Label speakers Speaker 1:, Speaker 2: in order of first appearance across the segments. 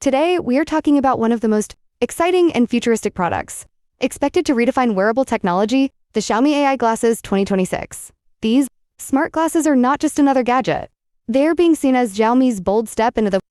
Speaker 1: Today, we are talking about one of the most exciting and futuristic products, expected to redefine wearable technology, the Xiaomi AI Glasses 2026. These smart glasses are not just another gadget. They are being seen as Xiaomi's bold step into the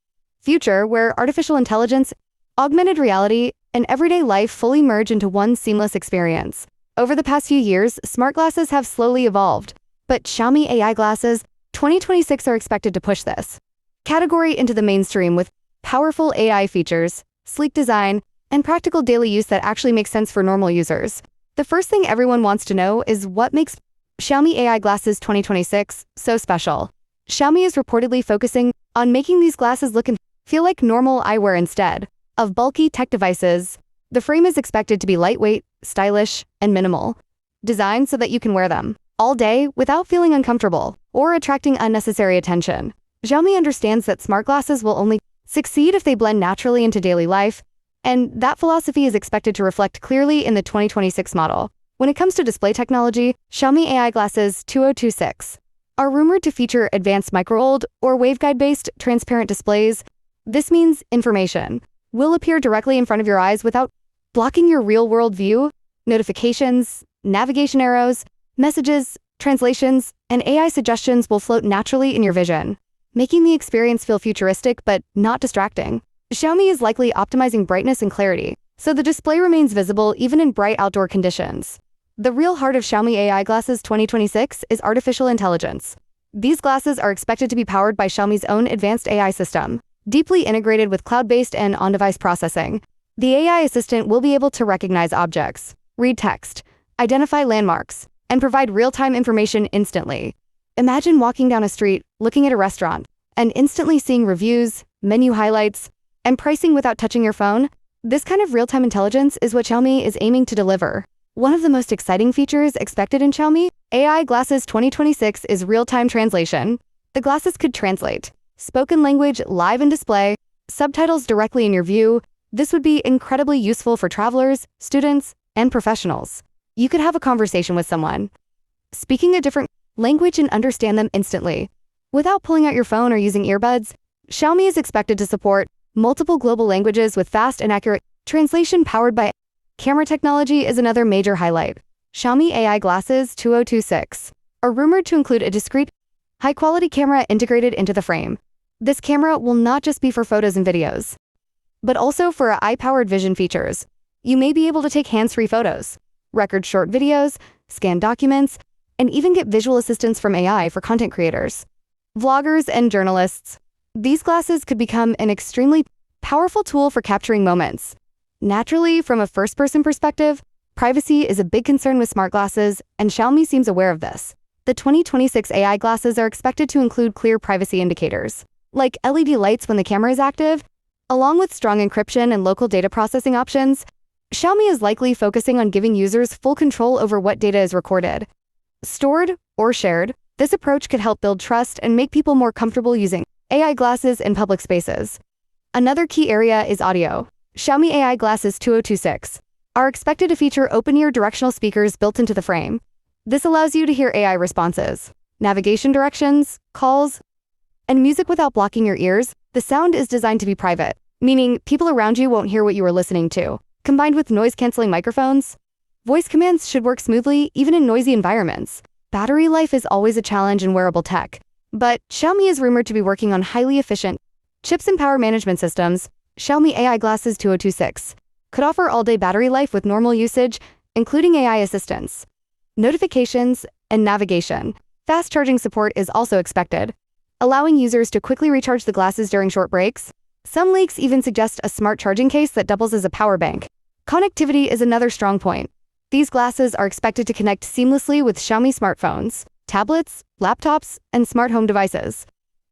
Speaker 1: future where artificial intelligence, augmented reality, and everyday life fully merge into one seamless experience. Over the past few years, smart glasses have slowly evolved, but Xiaomi AI Glasses 2026 are expected to push this category into the mainstream with powerful AI features, sleek design, and practical daily use that actually makes sense for normal users. The first thing everyone wants to know is what makes Xiaomi AI Glasses 2026 so special. Xiaomi is reportedly focusing on making these glasses look and feel like normal eyewear instead of bulky tech devices. The frame is expected to be lightweight, stylish, and minimal, designed so that you can wear them all day without feeling uncomfortable or attracting unnecessary attention. Xiaomi understands that smart glasses will only succeed if they blend naturally into daily life, and that philosophy is expected to reflect clearly in the 2026 model. When it comes to display technology, Xiaomi AI Glasses 2026 are rumored to feature advanced micro-OLED or waveguide-based transparent displays. This means information will appear directly in front of your eyes without blocking your real-world view. Notifications, navigation arrows, messages, translations, and AI suggestions will float naturally in your vision, making the experience feel futuristic but not distracting. Xiaomi is likely optimizing brightness and clarity, so the display remains visible even in bright outdoor conditions. The real heart of Xiaomi AI Glasses 2026 is artificial intelligence. These glasses are expected to be powered by Xiaomi's own advanced AI system, deeply integrated with cloud-based and on-device processing. The AI assistant will be able to recognize objects, read text, identify landmarks, and provide real-time information instantly. Imagine walking down a street, looking at a restaurant, and instantly seeing reviews, menu highlights, and pricing without touching your phone. This kind of real-time intelligence is what Xiaomi is aiming to deliver. One of the most exciting features expected in Xiaomi AI Glasses 2026 is real-time translation. The glasses could translate spoken language live in display, subtitles directly in your view. This would be incredibly useful for travelers, students, and professionals. You could have a conversation with someone speaking a different language and understand them instantly. Without pulling out your phone or using earbuds, Xiaomi is expected to support multiple global languages with fast and accurate translation powered by camera technology is another major highlight. Xiaomi AI Glasses 2026 are rumored to include a discrete, high-quality camera integrated into the frame. This camera will not just be for photos and videos, but also for eye-powered vision features. You may be able to take hands-free photos, record short videos, scan documents, and even get visual assistance from AI for content creators, vloggers, and journalists. These glasses could become an extremely powerful tool for capturing moments. Naturally, from a first-person perspective, privacy is a big concern with smart glasses, and Xiaomi seems aware of this. The 2026 AI glasses are expected to include clear privacy indicators, like LED lights when the camera is active, along with strong encryption and local data processing options. Xiaomi is likely focusing on giving users full control over what data is recorded, stored, or shared. This approach could help build trust and make people more comfortable using AI glasses in public spaces. Another key area is audio. Xiaomi AI Glasses 2026 are expected to feature open-ear directional speakers built into the frame. This allows you to hear AI responses, navigation directions, calls, and music without blocking your ears. The sound is designed to be private, meaning people around you won't hear what you are listening to. Combined with noise-canceling microphones, voice commands should work smoothly even in noisy environments. Battery life is always a challenge in wearable tech, but Xiaomi is rumored to be working on highly efficient chips and power management systems. Xiaomi AI Glasses 2026 could offer all-day battery life with normal usage, including AI assistance, notifications, and navigation. Fast charging support is also expected, allowing users to quickly recharge the glasses during short breaks. Some leaks even suggest a smart charging case that doubles as a power bank. Connectivity is another strong point. These glasses are expected to connect seamlessly with Xiaomi smartphones, tablets, laptops, and smart home devices.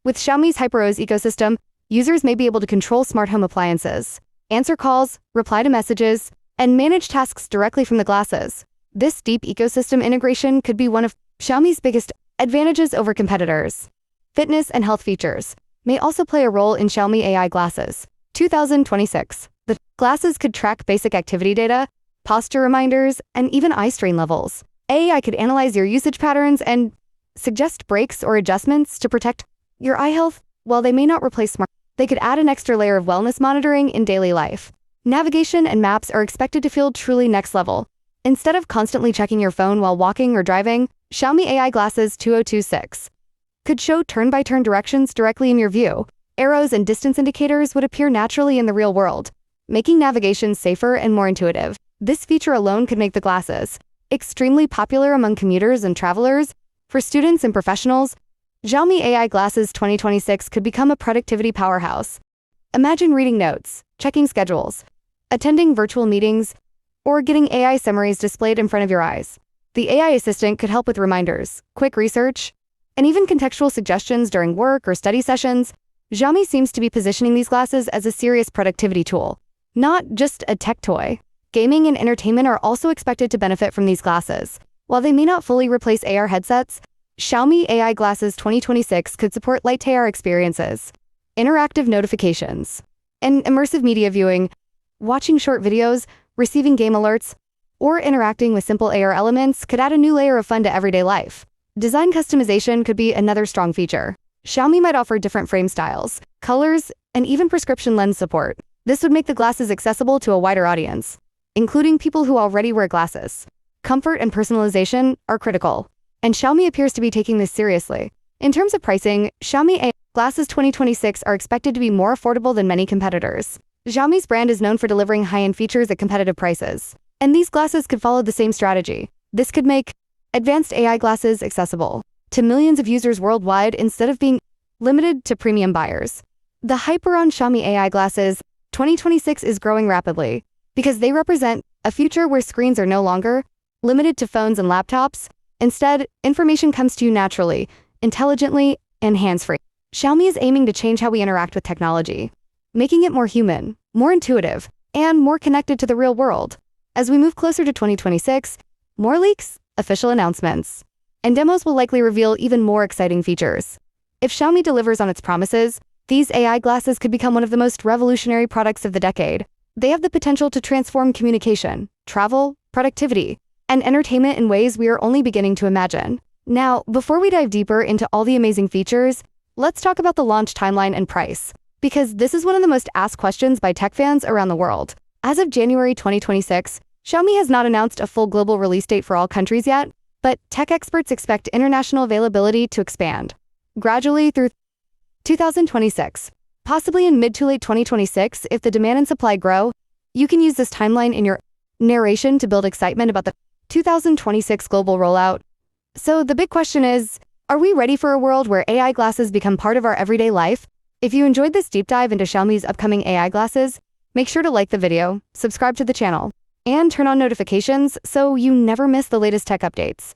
Speaker 1: With Xiaomi's HyperOS ecosystem, users may be able to control smart home appliances, answer calls, reply to messages, and manage tasks directly from the glasses. This deep ecosystem integration could be one of Xiaomi's biggest advantages over competitors. Fitness and health features may also play a role in Xiaomi AI Glasses 2026. The glasses could track basic activity data, posture reminders, and even eye strain levels. AI could analyze your usage patterns and suggest breaks or adjustments to protect your eye health. While they may not replace smart They could add an extra layer of wellness monitoring in daily life. Navigation and maps are expected to feel truly next level. Instead of constantly checking your phone while walking or driving, Xiaomi AI Glasses 2026 could show turn-by-turn directions directly in your view. Arrows and distance indicators would appear naturally in the real world, making navigation safer and more intuitive. This feature alone could make the glasses extremely popular among commuters and travelers. For students and professionals, Xiaomi AI Glasses 2026 could become a productivity powerhouse. Imagine reading notes, checking schedules, attending virtual meetings, or getting AI summaries displayed in front of your eyes. The AI assistant could help with reminders, quick research, and even contextual suggestions during work or study sessions. Xiaomi seems to be positioning these glasses as a serious productivity tool, not just a tech toy. Gaming and entertainment are also expected to benefit from these glasses. While they may not fully replace AR headsets, Xiaomi AI Glasses 2026 could support light AR experiences, interactive notifications, and immersive media viewing. Watching short videos, receiving game alerts, or interacting with simple AR elements could add a new layer of fun to everyday life. Design customization could be another strong feature. Xiaomi might offer different frame styles, colors, and even prescription lens support. This would make the glasses accessible to a wider audience, including people who already wear glasses. Comfort and personalization are critical, and Xiaomi appears to be taking this seriously. In terms of pricing, Xiaomi AI Glasses 2026 are expected to be more affordable than many competitors. Xiaomi's brand is known for delivering high-end features at competitive prices, and these glasses could follow the same strategy. This could make advanced AI glasses accessible to millions of users worldwide instead of being limited to premium buyers. The hype around Xiaomi AI Glasses 2026 is growing rapidly because they represent a future where screens are no longer limited to phones and laptops. Instead, information comes to you naturally, intelligently, and hands-free. Xiaomi is aiming to change how we interact with technology, making it more human, more intuitive, and more connected to the real world. As we move closer to 2026, more leaks, official announcements, and demos will likely reveal even more exciting features. If Xiaomi delivers on its promises, these AI glasses could become one of the most revolutionary products of the decade. They have the potential to transform communication, travel, productivity, and entertainment in ways we are only beginning to imagine. Now, before we dive deeper into all the amazing features, let's talk about the launch timeline and price, because this is one of the most asked questions by tech fans around the world. As of January 2026, Xiaomi has not announced a full global release date for all countries yet, but tech experts expect international availability to expand gradually through 2026, possibly in mid to late 2026 if the demand and supply grow. You can use this timeline in your narration to build excitement about the 2026 global rollout. So the big question is, are we ready for a world where AI glasses become part of our everyday life? If you enjoyed this deep dive into Xiaomi's upcoming AI glasses, make sure to like the video, subscribe to the channel, and turn on notifications so you never miss the latest tech updates.